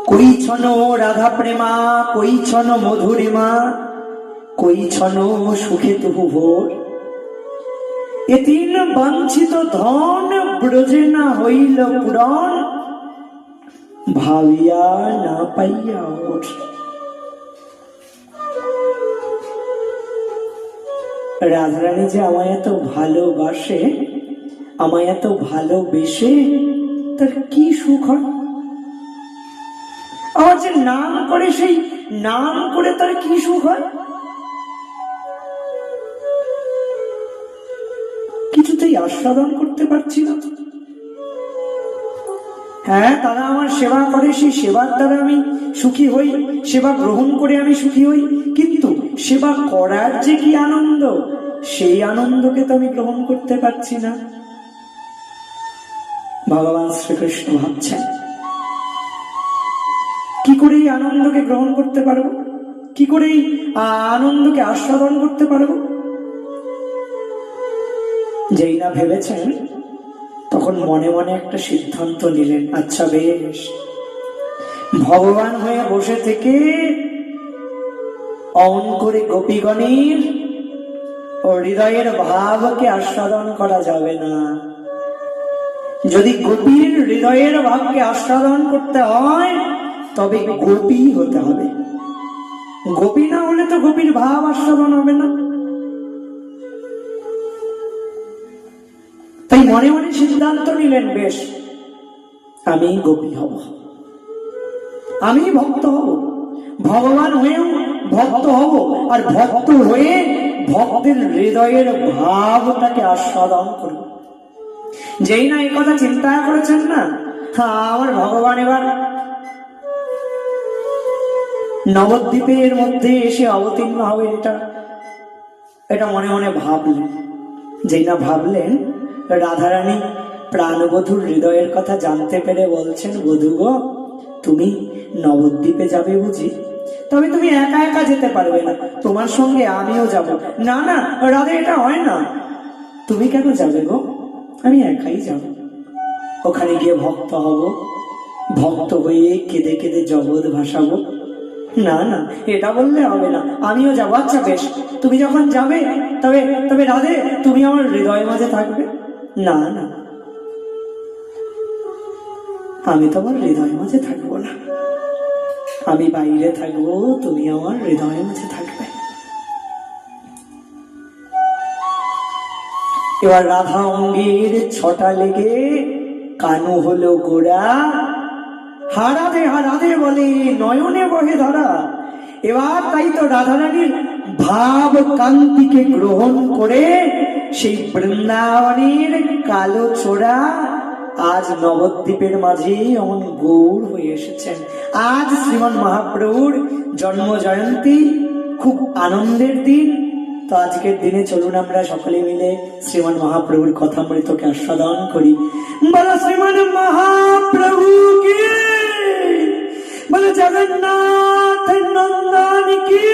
কই ছন রাধা প্রেমা, কই ছন মধুরিমা, কই ছন সুখে তহু ভোর। এ তিন বাঞ্ছিত ধন ব্রজে না হইল পূরণ, ভাবিয়া না পাইয়া ওর। রাধারানী যে আমায় এত ভালোবাসে, আমায় এত ভালোবেসে তার কি সুখ হয়। আমার যে নাম করে, সেই নাম করে তার কি সুখ হয়। কিছুতেই আস্বাদন করতে পারছি না। হ্যাঁ, তারা আমার সেবা করে, সেই সেবার দ্বারা আমি সুখী হই, সেবা গ্রহণ করে আমি সুখী হই, কিন্তু সেবা করার যে কি আনন্দ, সেই আনন্দকে তো আমি গ্রহণ করতে পারছি না। ভগবান শ্রীকৃষ্ণ ভাবছেন কি করে এই আনন্দকে গ্রহণ করতে পারবো, কি করে এই আনন্দকে আস্বাদন করতে পারবো। যেই না ভেবেছেন, তখন মনে মনে একটা সিদ্ধান্ত নিলেন, আচ্ছা বেশ, ভগবান হয়ে বসে থেকে অন করে গোপীগণের ও হৃদয়ের ভাবকে আস্বাদন করা যাবে না। যদি গোপীর হৃদয়ের ভাবকে আস্বাদন করতে হয়, তবে গোপী হতে হবে। গোপী না হলে তো গোপীর ভাব আস্বাদন হবে না। তাই মনে মনে সিদ্ধান্ত নিলেন, বেশ, আমি গোপী হব, আমি ভক্ত হব, ভগবান হয়েও ভক্ত হব, আর ভক্ত হয়ে ভক্তের হৃদয়ের ভাবটাকে আস্বাদন করব। যেই না এই কথা চিন্তা করেছেন না, আমার ভগবান এবার নবদ্বীপের মধ্যে এসে অবতীর্ণ হবে, এটা মনে মনে ভাবলেন। যেই না ভাবলেন, রাধারানী প্রাণবধূর হৃদয়ের কথা জানতে পেরে বলছেন, বধূ গো, তুমি নবদ্বীপে যাবে বুঝি? তবে তুমি একা একা যেতে পারবে না, তোমার সঙ্গে আমিও যাব। না না রাধা, এটা হয় না। তুমি কেন যাবে গো? আমি একাই যাব। ওখানে গিয়ে ভক্ত হব, ভক্ত হয়ে কেঁদে কেঁদে জগৎ ভাসাবো। না না, এটা বললে হবে না, আমিও যাবো। আচ্ছা বেশ, তুমি যখন যাবে, তবে তবে রাধে, তুমি আমার হৃদয় মাঝে থাকবে। না না, আমি তোমার হৃদয় মাঝে থাকবো না, আমি বাইরে থাকবো, তুমি আমার হৃদয় মাঝে থাকবে। এবার রাধা অঙ্গের ছটা লেগে কানু হলো গোড়া, হারাধে হারাধে বলে নয়নে বহে ধরা। এবার তাই তো রাধারানীর ভাব কান্তিকে গ্রহণ করে সেই বৃন্দাবনের কালো ছোড়া আজ নবদ্বীপের মাঝে অমন গৌর হয়ে এসেছেন। আজ শ্রীমন মহাপ্রভুর জন্ম জয়ন্তী, খুব আনন্দের দিন। তো আজকের দিনে চলুন আমরা সকলে মিলে শ্রীমন মহাপ্রভুর কথামৃতকে আস্বাদন করি। বলো শ্রীমন মহাপ্রভু কি, বলো জগন্নাথ নন্দন কি।